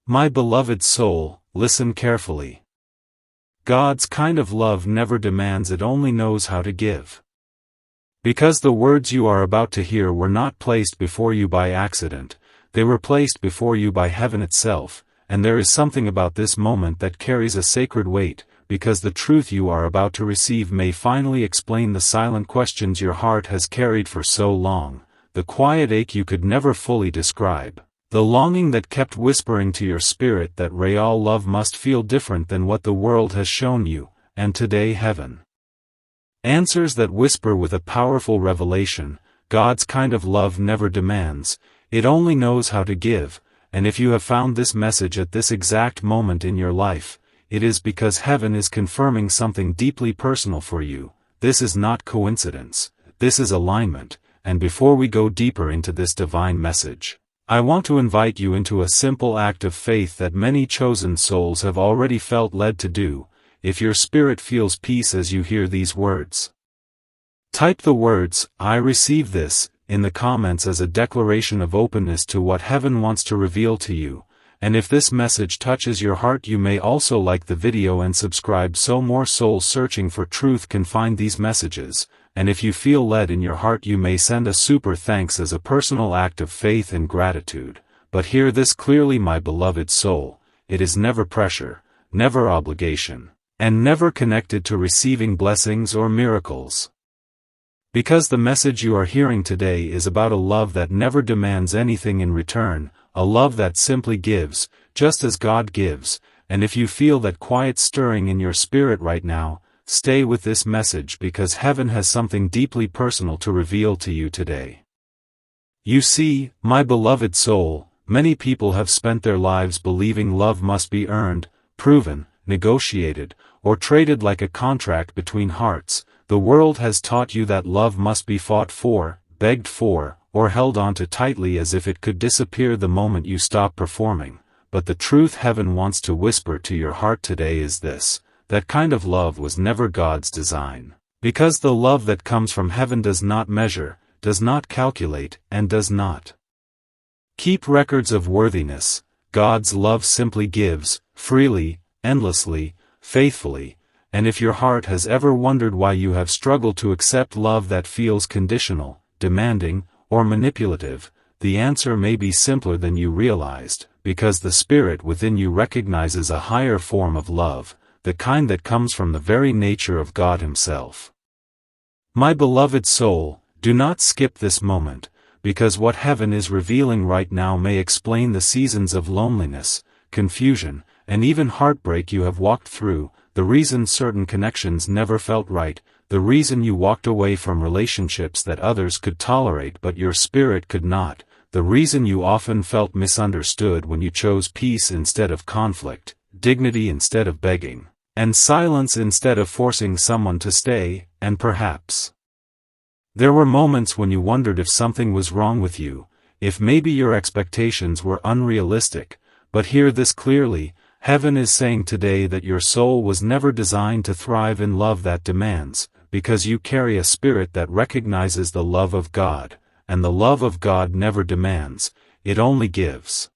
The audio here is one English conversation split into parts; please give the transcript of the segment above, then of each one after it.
My beloved soul, listen carefully. God's kind of love never demands, it only knows how to give. Because the words you are about to hear were not placed before you by accident, they were placed before you by heaven itself, and there is something about this moment that carries a sacred weight, because the truth you are about to receive may finally explain the silent questions your heart has carried for so long, the quiet ache you could never fully describe. The longing that kept whispering to your spirit that real love must feel different than what the world has shown you, and today heaven answers that whisper with a powerful revelation. God's kind of love never demands, it only knows how to give, and if you have found this message at this exact moment in your life, it is because heaven is confirming something deeply personal for you. This is not coincidence, this is alignment, and before we go deeper into this divine message, I want to invite you into a simple act of faith that many chosen souls have already felt led to do. If your spirit feels peace as you hear these words, type the words, "I receive this," in the comments as a declaration of openness to what heaven wants to reveal to you. And if this message touches your heart, you may also like the video and subscribe so more souls searching for truth can find these messages. And if you feel led in your heart, you may send a super thanks as a personal act of faith and gratitude. But hear this clearly, my beloved soul, it is never pressure, never obligation, and never connected to receiving blessings or miracles. Because the message you are hearing today is about a love that never demands anything in return, a love that simply gives, just as God gives. And if you feel that quiet stirring in your spirit right now, stay with this message, because heaven has something deeply personal to reveal to you today. You see, my beloved soul, many people have spent their lives believing love must be earned, proven, negotiated, or traded like a contract between hearts. The world has taught you that love must be fought for, begged for, or held onto tightly as if it could disappear the moment you stop performing. But the truth heaven wants to whisper to your heart today is this: that kind of love was never God's design. Because the love that comes from heaven does not measure, does not calculate, and does not keep records of worthiness. God's love simply gives, freely, endlessly, faithfully. And if your heart has ever wondered why you have struggled to accept love that feels conditional, demanding, or manipulative, the answer may be simpler than you realized, because the spirit within you recognizes a higher form of love, the kind that comes from the very nature of God Himself. My beloved soul, do not skip this moment, because what heaven is revealing right now may explain the seasons of loneliness, confusion, and even heartbreak you have walked through, the reason certain connections never felt right, the reason you walked away from relationships that others could tolerate but your spirit could not, the reason you often felt misunderstood when you chose peace instead of conflict, dignity instead of begging, and silence instead of forcing someone to stay. And perhaps there were moments when you wondered if something was wrong with you, if maybe your expectations were unrealistic. But hear this clearly, heaven is saying today that your soul was never designed to thrive in love that demands, because you carry a spirit that recognizes the love of God, and the love of God never demands, it only gives.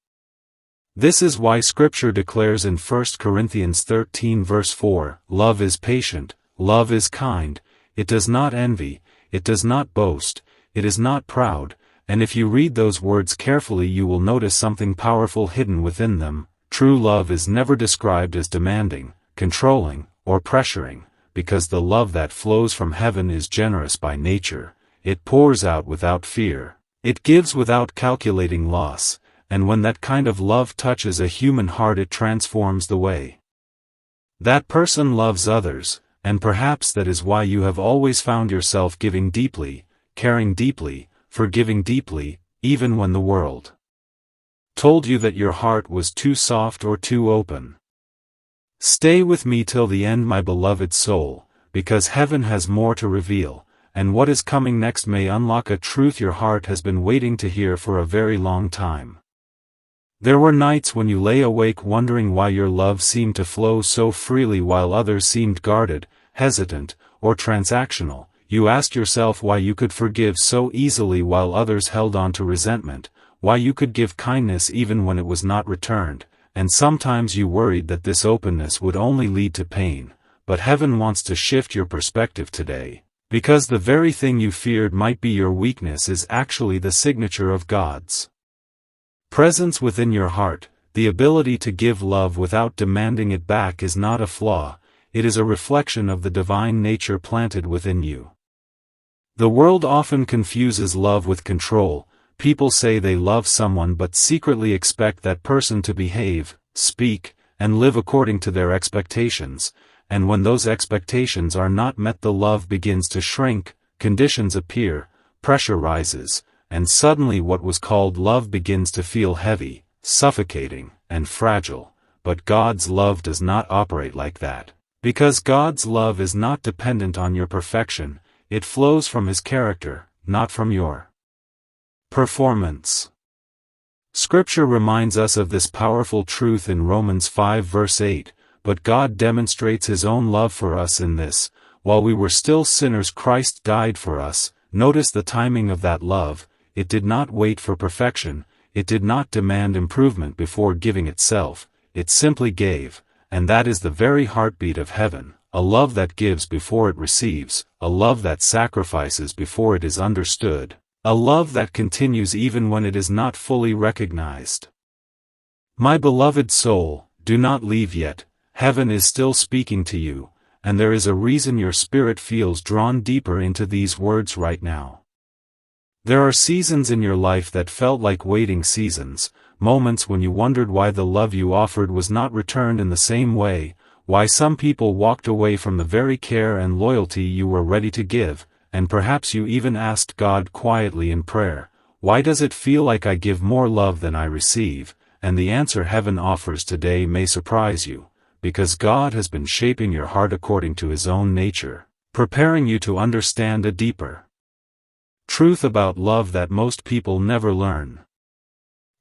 This is why Scripture declares in 1 Corinthians 13 verse 4, love is patient, love is kind, it does not envy, it does not boast, it is not proud. And if you read those words carefully, you will notice something powerful hidden within them. True love is never described as demanding, controlling, or pressuring, because the love that flows from heaven is generous by nature. It pours out without fear, it gives without calculating loss, and when that kind of love touches a human heart, it transforms the way that person loves others. And perhaps that is why you have always found yourself giving deeply, caring deeply, forgiving deeply, even when the world told you that your heart was too soft or too open. Stay with me till the end, my beloved soul, because heaven has more to reveal, and what is coming next may unlock a truth your heart has been waiting to hear for a very long time. There were nights when you lay awake wondering why your love seemed to flow so freely while others seemed guarded, hesitant, or transactional. You asked yourself why you could forgive so easily while others held on to resentment, why you could give kindness even when it was not returned, and sometimes you worried that this openness would only lead to pain, but heaven wants to shift your perspective today, because the very thing you feared might be your weakness is actually the signature of God's presence within your heart. The ability to give love without demanding it back is not a flaw, it is a reflection of the divine nature planted within you. The world often confuses love with control. People say they love someone but secretly expect that person to behave, speak, and live according to their expectations, and when those expectations are not met, the love begins to shrink, conditions appear, pressure rises, and suddenly what was called love begins to feel heavy, suffocating, and fragile. But God's love does not operate like that. Because God's love is not dependent on your perfection, it flows from His character, not from your performance. Scripture reminds us of this powerful truth in Romans 5 verse 8, but God demonstrates His own love for us in this: while we were still sinners, Christ died for us. Notice the timing of that love. It did not wait for perfection, it did not demand improvement before giving itself, it simply gave, and that is the very heartbeat of heaven, a love that gives before it receives, a love that sacrifices before it is understood, a love that continues even when it is not fully recognized. My beloved soul, do not leave yet. Heaven is still speaking to you, and there is a reason your spirit feels drawn deeper into these words right now. There are seasons in your life that felt like waiting seasons, moments when you wondered why the love you offered was not returned in the same way, why some people walked away from the very care and loyalty you were ready to give, and perhaps you even asked God quietly in prayer, why does it feel like I give more love than I receive? And the answer heaven offers today may surprise you, because God has been shaping your heart according to His own nature, preparing you to understand a deeper truth about love that most people never learn.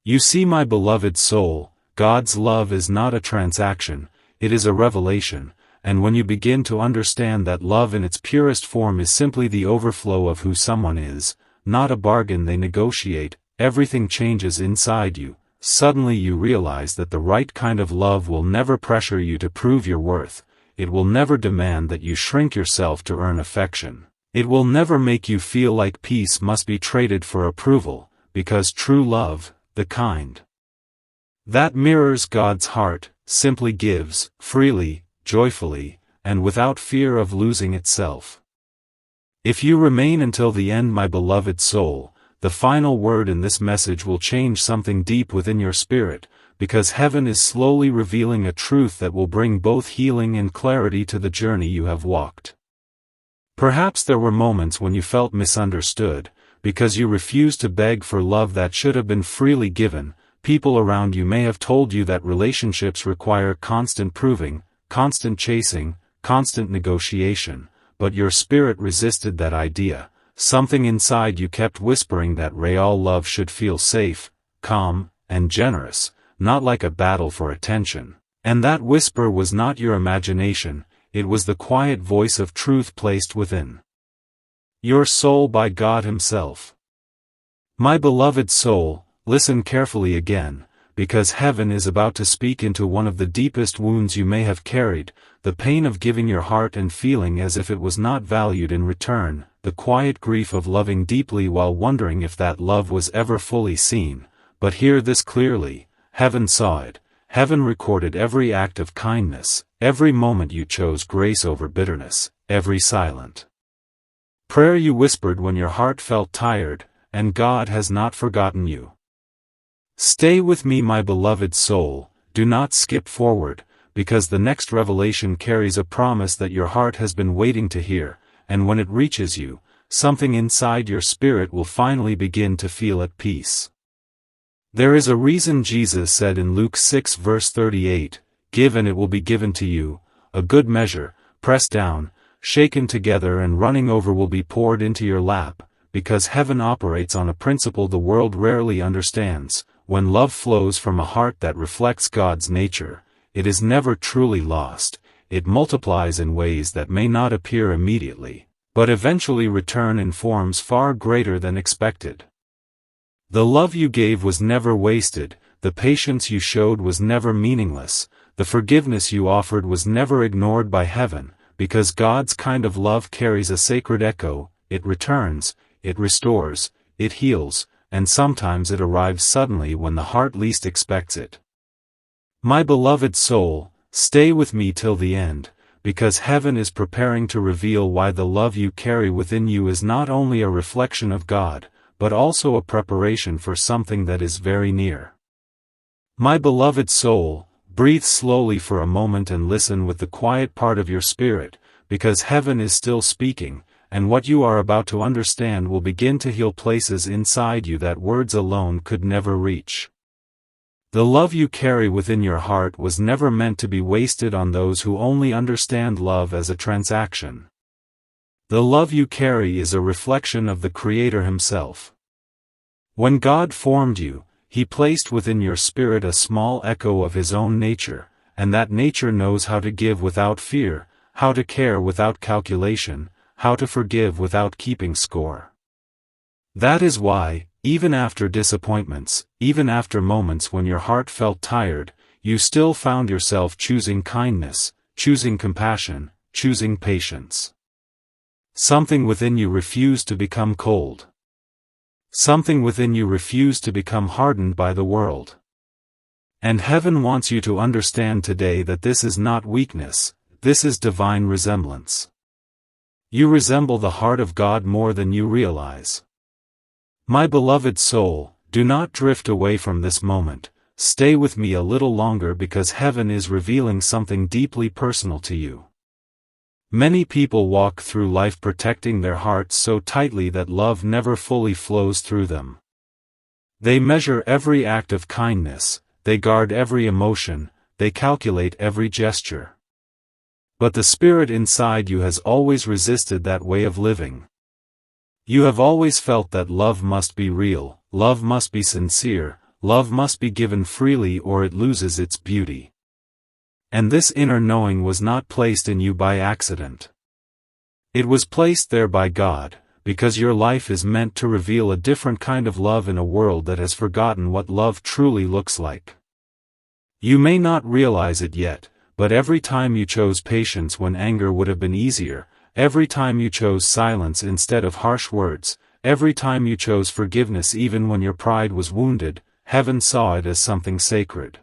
You see, my beloved soul, God's love is not a transaction, it is a revelation, and when you begin to understand that love in its purest form is simply the overflow of who someone is, not a bargain they negotiate, everything changes inside you. Suddenly you realize that the right kind of love will never pressure you to prove your worth, it will never demand that you shrink yourself to earn affection. It will never make you feel like peace must be traded for approval, because true love, the kind that mirrors God's heart, simply gives, freely, joyfully, and without fear of losing itself. If you remain until the end, my beloved soul, the final word in this message will change something deep within your spirit, because heaven is slowly revealing a truth that will bring both healing and clarity to the journey you have walked. Perhaps there were moments when you felt misunderstood, because you refused to beg for love that should have been freely given. People around you may have told you that relationships require constant proving, constant chasing, constant negotiation, but your spirit resisted that idea. Something inside you kept whispering that real love should feel safe, calm, and generous, not like a battle for attention. And that whisper was not your imagination, it was the quiet voice of truth placed within your soul by God Himself. My beloved soul, listen carefully again, because heaven is about to speak into one of the deepest wounds you may have carried, the pain of giving your heart and feeling as if it was not valued in return, the quiet grief of loving deeply while wondering if that love was ever fully seen. But hear this clearly, heaven saw it, heaven recorded every act of kindness, every moment you chose grace over bitterness, every silent prayer you whispered when your heart felt tired, and God has not forgotten you. Stay with me, my beloved soul, do not skip forward, because the next revelation carries a promise that your heart has been waiting to hear, and when it reaches you, something inside your spirit will finally begin to feel at peace. There is a reason Jesus said in Luke 6 verse 38, "Give and it will be given to you, a good measure, pressed down, shaken together and running over will be poured into your lap," because heaven operates on a principle the world rarely understands. When love flows from a heart that reflects God's nature, it is never truly lost, it multiplies in ways that may not appear immediately, but eventually return in forms far greater than expected. The love you gave was never wasted, the patience you showed was never meaningless, the forgiveness you offered was never ignored by heaven, because God's kind of love carries a sacred echo. It returns, it restores, it heals, and sometimes it arrives suddenly when the heart least expects it. My beloved soul, stay with me till the end, because heaven is preparing to reveal why the love you carry within you is not only a reflection of God, but also a preparation for something that is very near. My beloved soul, breathe slowly for a moment and listen with the quiet part of your spirit, because heaven is still speaking, and what you are about to understand will begin to heal places inside you that words alone could never reach. The love you carry within your heart was never meant to be wasted on those who only understand love as a transaction. The love you carry is a reflection of the Creator Himself. When God formed you, He placed within your spirit a small echo of His own nature, and that nature knows how to give without fear, how to care without calculation, how to forgive without keeping score. That is why, even after disappointments, even after moments when your heart felt tired, you still found yourself choosing kindness, choosing compassion, choosing patience. Something within you refused to become cold. Something within you refused to become hardened by the world. And heaven wants you to understand today that this is not weakness, this is divine resemblance. You resemble the heart of God more than you realize. My beloved soul, do not drift away from this moment, stay with me a little longer because heaven is revealing something deeply personal to you. Many people walk through life protecting their hearts so tightly that love never fully flows through them. They measure every act of kindness, they guard every emotion, they calculate every gesture. But the spirit inside you has always resisted that way of living. You have always felt that love must be real, love must be sincere, love must be given freely or it loses its beauty. And this inner knowing was not placed in you by accident. It was placed there by God, because your life is meant to reveal a different kind of love in a world that has forgotten what love truly looks like. You may not realize it yet, but every time you chose patience when anger would have been easier, every time you chose silence instead of harsh words, every time you chose forgiveness even when your pride was wounded, heaven saw it as something sacred.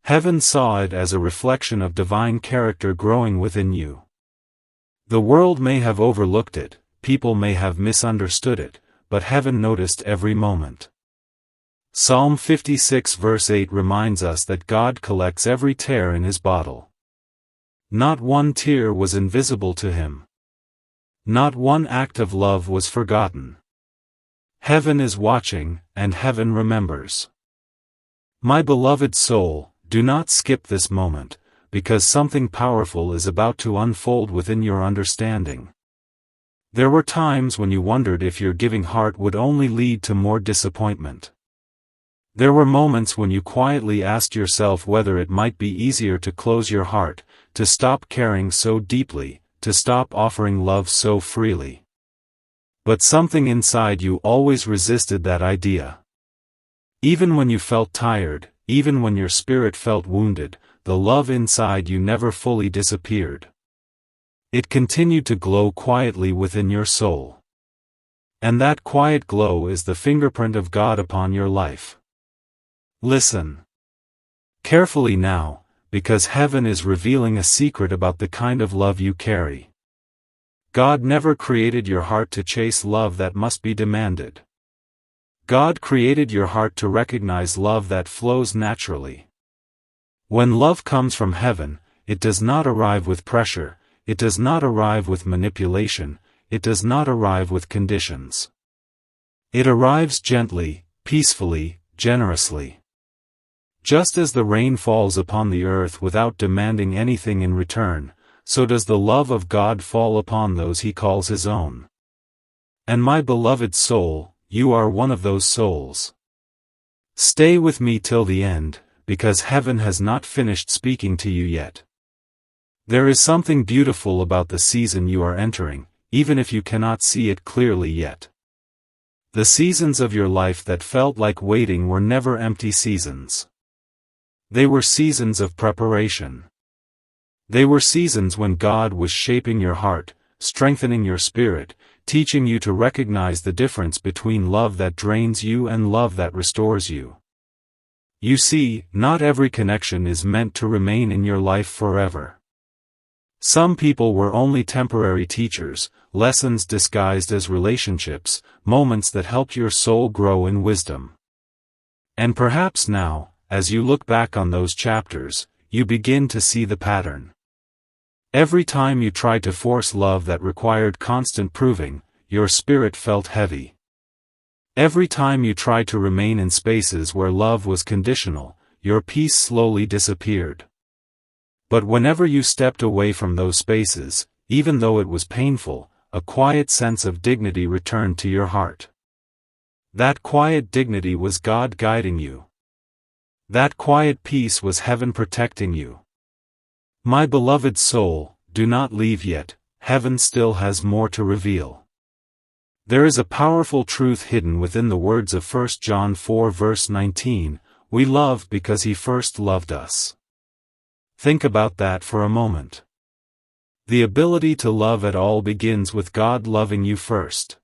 Heaven saw it as a reflection of divine character growing within you. The world may have overlooked it, people may have misunderstood it, but heaven noticed every moment. Psalm 56 verse 8 reminds us that God collects every tear in His bottle. Not one tear was invisible to Him. Not one act of love was forgotten. Heaven is watching, and heaven remembers. My beloved soul, do not skip this moment, because something powerful is about to unfold within your understanding. There were times when you wondered if your giving heart would only lead to more disappointment. There were moments when you quietly asked yourself whether it might be easier to close your heart, to stop caring so deeply, to stop offering love so freely. But something inside you always resisted that idea. Even when you felt tired, even when your spirit felt wounded, the love inside you never fully disappeared. It continued to glow quietly within your soul. And that quiet glow is the fingerprint of God upon your life. Listen carefully now, because heaven is revealing a secret about the kind of love you carry. God never created your heart to chase love that must be demanded. God created your heart to recognize love that flows naturally. When love comes from heaven, it does not arrive with pressure, it does not arrive with manipulation, it does not arrive with conditions. It arrives gently, peacefully, generously. Just as the rain falls upon the earth without demanding anything in return, so does the love of God fall upon those He calls His own. And my beloved soul, you are one of those souls. Stay with me till the end, because heaven has not finished speaking to you yet. There is something beautiful about the season you are entering, even if you cannot see it clearly yet. The seasons of your life that felt like waiting were never empty seasons. They were seasons of preparation. They were seasons when God was shaping your heart, strengthening your spirit, teaching you to recognize the difference between love that drains you and love that restores you. You see, not every connection is meant to remain in your life forever. Some people were only temporary teachers, lessons disguised as relationships, moments that helped your soul grow in wisdom. And perhaps now, as you look back on those chapters, you begin to see the pattern. Every time you tried to force love that required constant proving, your spirit felt heavy. Every time you tried to remain in spaces where love was conditional, your peace slowly disappeared. But whenever you stepped away from those spaces, even though it was painful, a quiet sense of dignity returned to your heart. That quiet dignity was God guiding you. That quiet peace was heaven protecting you. My beloved soul, do not leave yet, heaven still has more to reveal. There is a powerful truth hidden within the words of 1 John 4 verse 19, we love because he first loved us. Think about that for a moment. The ability to love at all begins with God loving you first.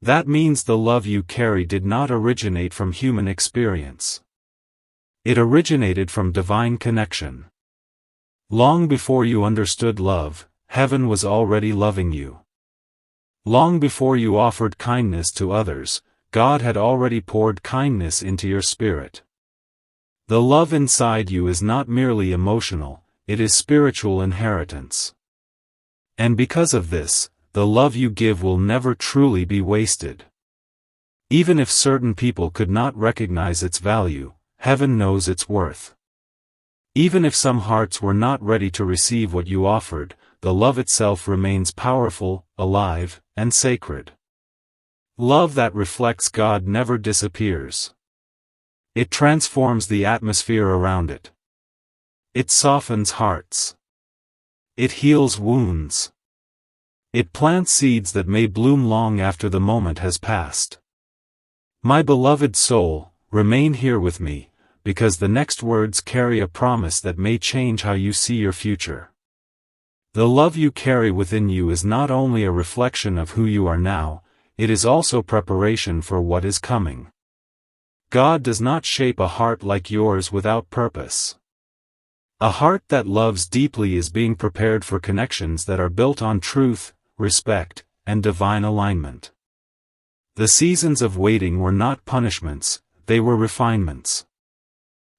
That means the love you carry did not originate from human experience. It originated from divine connection. Long before you understood love, heaven was already loving you. Long before you offered kindness to others, God had already poured kindness into your spirit. The love inside you is not merely emotional, it is spiritual inheritance. And because of this, the love you give will never truly be wasted. Even if certain people could not recognize its value, heaven knows its worth. Even if some hearts were not ready to receive what you offered, the love itself remains powerful, alive, and sacred. Love that reflects God never disappears. It transforms the atmosphere around it. It softens hearts. It heals wounds. It plants seeds that may bloom long after the moment has passed. My beloved soul, remain here with me, because the next words carry a promise that may change how you see your future. The love you carry within you is not only a reflection of who you are now, it is also preparation for what is coming. God does not shape a heart like yours without purpose. A heart that loves deeply is being prepared for connections that are built on truth, respect, and divine alignment. The seasons of waiting were not punishments, they were refinements.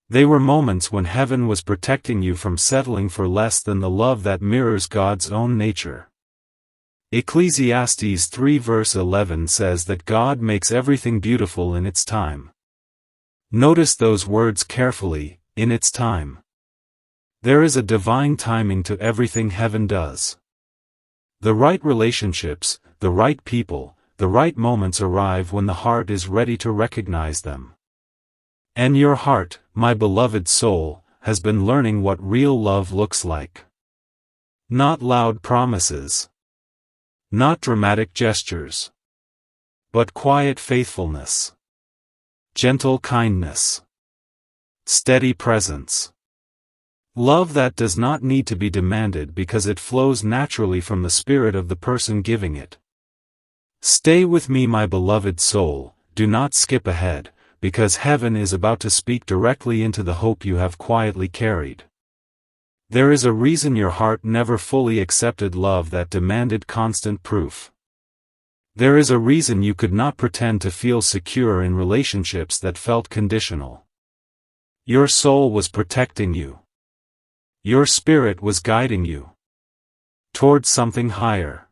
They were moments when heaven was protecting you from settling for less than the love that mirrors God's own nature. Ecclesiastes 3 verse 11 says that God makes everything beautiful in its time. Notice those words carefully, in its time. There is a divine timing to everything heaven does. The right relationships, the right people, the right moments arrive when the heart is ready to recognize them. And your heart, my beloved soul, has been learning what real love looks like. Not loud promises. Not dramatic gestures. But quiet faithfulness. Gentle kindness. Steady presence. Love that does not need to be demanded because it flows naturally from the spirit of the person giving it. Stay with me, my beloved soul, do not skip ahead, because heaven is about to speak directly into the hope you have quietly carried. There is a reason your heart never fully accepted love that demanded constant proof. There is a reason you could not pretend to feel secure in relationships that felt conditional. Your soul was protecting you. Your spirit was guiding you towards something higher.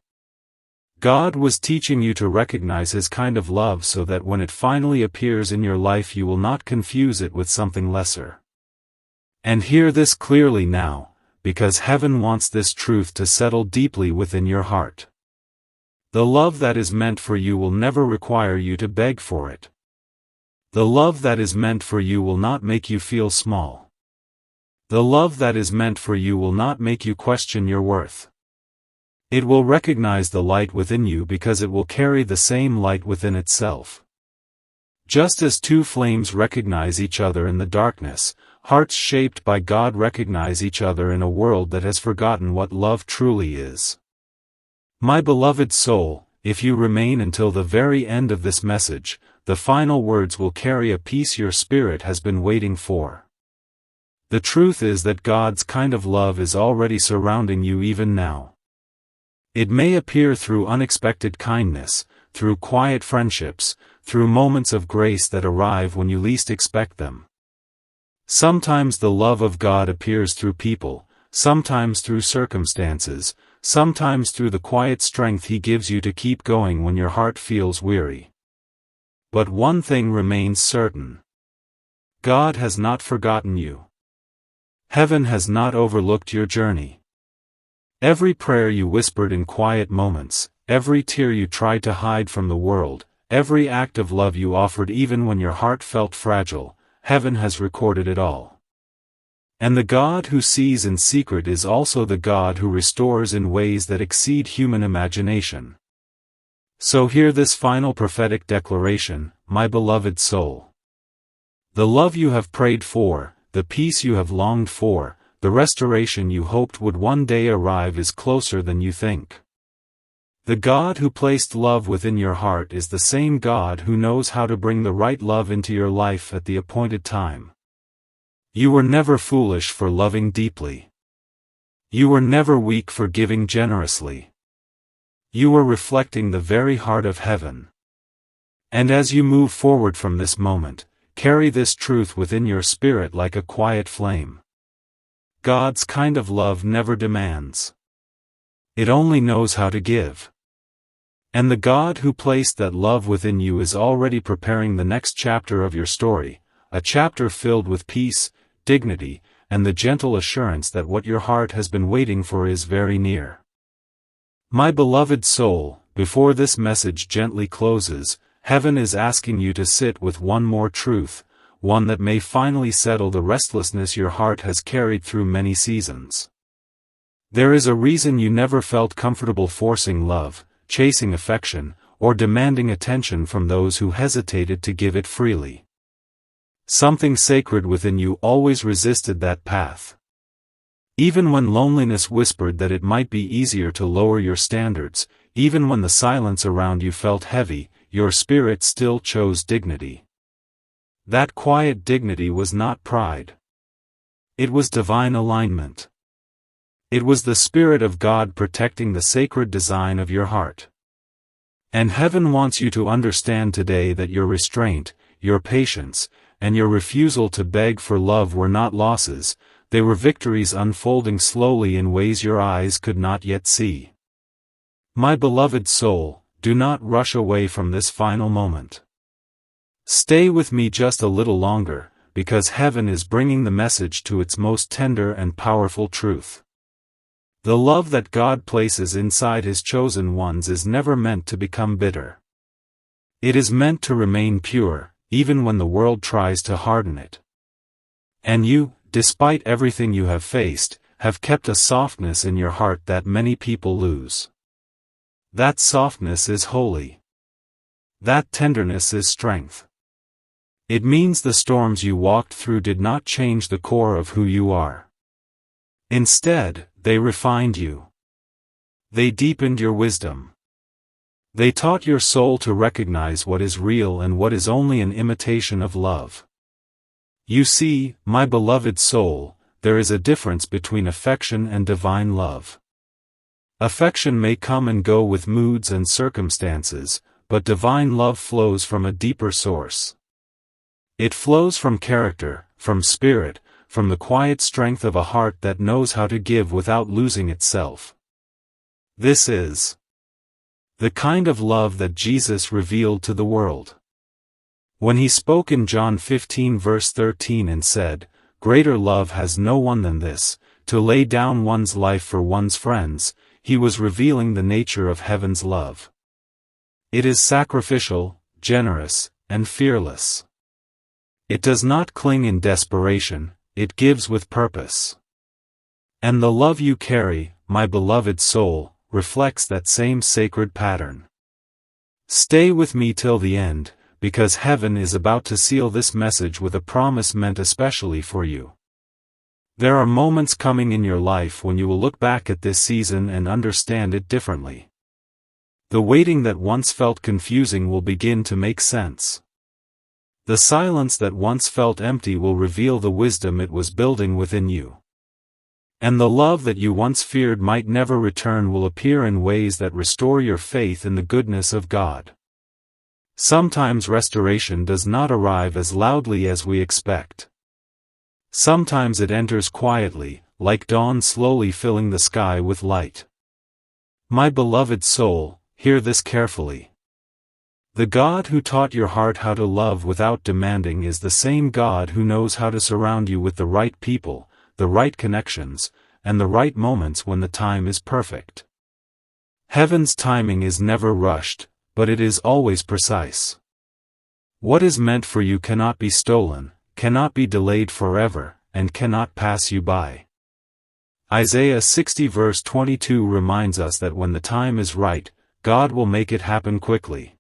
God was teaching you to recognize His kind of love so that when it finally appears in your life you will not confuse it with something lesser. And hear this clearly now, because heaven wants this truth to settle deeply within your heart. The love that is meant for you will never require you to beg for it. The love that is meant for you will not make you feel small. The love that is meant for you will not make you question your worth. It will recognize the light within you because it will carry the same light within itself. Just as two flames recognize each other in the darkness, hearts shaped by God recognize each other in a world that has forgotten what love truly is. My beloved soul, if you remain until the very end of this message, the final words will carry a peace your spirit has been waiting for. The truth is that God's kind of love is already surrounding you even now. It may appear through unexpected kindness, through quiet friendships, through moments of grace that arrive when you least expect them. Sometimes the love of God appears through people, sometimes through circumstances, sometimes through the quiet strength He gives you to keep going when your heart feels weary. But one thing remains certain. God has not forgotten you. Heaven has not overlooked your journey. Every prayer you whispered in quiet moments, every tear you tried to hide from the world, every act of love you offered even when your heart felt fragile, heaven has recorded it all. And the God who sees in secret is also the God who restores in ways that exceed human imagination. So hear this final prophetic declaration, my beloved soul. The love you have prayed for, the peace you have longed for, the restoration you hoped would one day arrive is closer than you think. The God who placed love within your heart is the same God who knows how to bring the right love into your life at the appointed time. You were never foolish for loving deeply. You were never weak for giving generously. You were reflecting the very heart of heaven. And as you move forward from this moment, carry this truth within your spirit like a quiet flame. God's kind of love never demands. It only knows how to give. And the God who placed that love within you is already preparing the next chapter of your story, a chapter filled with peace, dignity, and the gentle assurance that what your heart has been waiting for is very near. My beloved soul, before this message gently closes, heaven is asking you to sit with one more truth, one that may finally settle the restlessness your heart has carried through many seasons. There is a reason you never felt comfortable forcing love, chasing affection, or demanding attention from those who hesitated to give it freely. Something sacred within you always resisted that path. Even when loneliness whispered that it might be easier to lower your standards, even when the silence around you felt heavy, your spirit still chose dignity. That quiet dignity was not pride. It was divine alignment. It was the Spirit of God protecting the sacred design of your heart. And heaven wants you to understand today that your restraint, your patience, and your refusal to beg for love were not losses, they were victories unfolding slowly in ways your eyes could not yet see. My beloved soul, do not rush away from this final moment. Stay with me just a little longer, because heaven is bringing the message to its most tender and powerful truth. The love that God places inside His chosen ones is never meant to become bitter. It is meant to remain pure, even when the world tries to harden it. And you, despite everything you have faced, have kept a softness in your heart that many people lose. That softness is holy. That tenderness is strength. It means the storms you walked through did not change the core of who you are. Instead, they refined you. They deepened your wisdom. They taught your soul to recognize what is real and what is only an imitation of love. You see, my beloved soul, there is a difference between affection and divine love. Affection may come and go with moods and circumstances, but divine love flows from a deeper source. It flows from character, from spirit, from the quiet strength of a heart that knows how to give without losing itself. This is the kind of love that Jesus revealed to the world. When He spoke in John 15 verse 13 and said, "Greater love has no one than this, to lay down one's life for one's friends," He was revealing the nature of heaven's love. It is sacrificial, generous, and fearless. It does not cling in desperation, it gives with purpose. And the love you carry, my beloved soul, reflects that same sacred pattern. Stay with me till the end, because heaven is about to seal this message with a promise meant especially for you. There are moments coming in your life when you will look back at this season and understand it differently. The waiting that once felt confusing will begin to make sense. The silence that once felt empty will reveal the wisdom it was building within you. And the love that you once feared might never return will appear in ways that restore your faith in the goodness of God. Sometimes restoration does not arrive as loudly as we expect. Sometimes it enters quietly, like dawn slowly filling the sky with light. My beloved soul, hear this carefully. The God who taught your heart how to love without demanding is the same God who knows how to surround you with the right people, the right connections, and the right moments when the time is perfect. Heaven's timing is never rushed, but it is always precise. What is meant for you cannot be stolen, cannot be delayed forever, and cannot pass you by. Isaiah 60 verse 22 reminds us that when the time is right, God will make it happen quickly.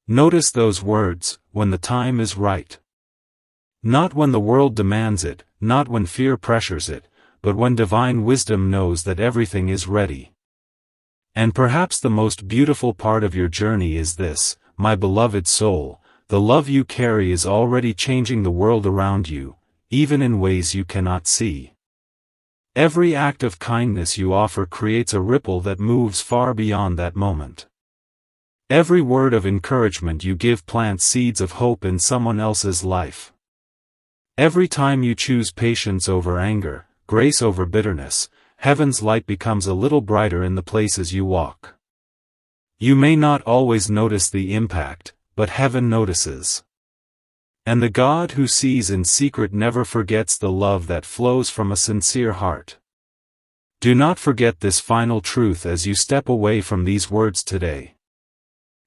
Notice those words, when the time is right. Not when the world demands it, not when fear pressures it, but when divine wisdom knows that everything is ready. And perhaps the most beautiful part of your journey is this, my beloved soul. The love you carry is already changing the world around you, even in ways you cannot see. Every act of kindness you offer creates a ripple that moves far beyond that moment. Every word of encouragement you give plants seeds of hope in someone else's life. Every time you choose patience over anger, grace over bitterness, heaven's light becomes a little brighter in the places you walk. You may not always notice the impact, but heaven notices. And the God who sees in secret never forgets the love that flows from a sincere heart. Do not forget this final truth as you step away from these words today.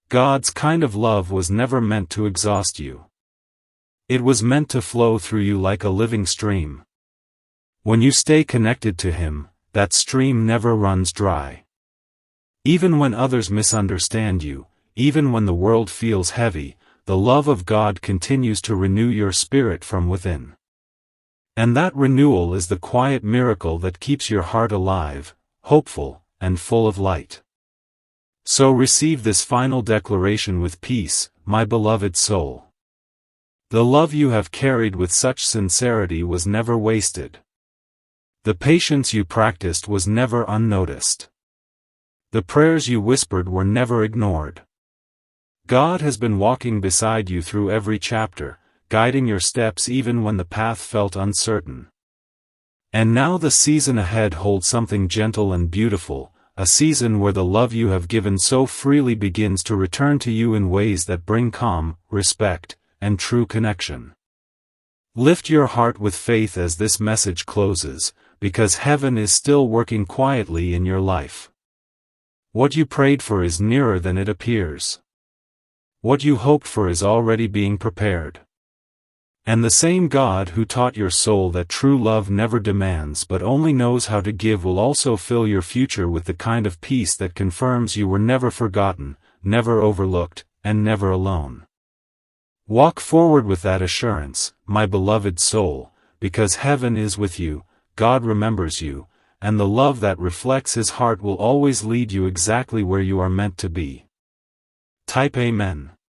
God's kind of love was never meant to exhaust you. It was meant to flow through you like a living stream. When you stay connected to Him, that stream never runs dry. Even when others misunderstand you, even when the world feels heavy, the love of God continues to renew your spirit from within. And that renewal is the quiet miracle that keeps your heart alive, hopeful, and full of light. So receive this final declaration with peace, my beloved soul. The love you have carried with such sincerity was never wasted. The patience you practiced was never unnoticed. The prayers you whispered were never ignored. God has been walking beside you through every chapter, guiding your steps even when the path felt uncertain. And now the season ahead holds something gentle and beautiful, a season where the love you have given so freely begins to return to you in ways that bring calm, respect, and true connection. Lift your heart with faith as this message closes, because heaven is still working quietly in your life. What you prayed for is nearer than it appears. What you hoped for is already being prepared. And the same God who taught your soul that true love never demands but only knows how to give will also fill your future with the kind of peace that confirms you were never forgotten, never overlooked, and never alone. Walk forward with that assurance, my beloved soul, because heaven is with you, God remembers you, and the love that reflects His heart will always lead you exactly where you are meant to be. Type Amen.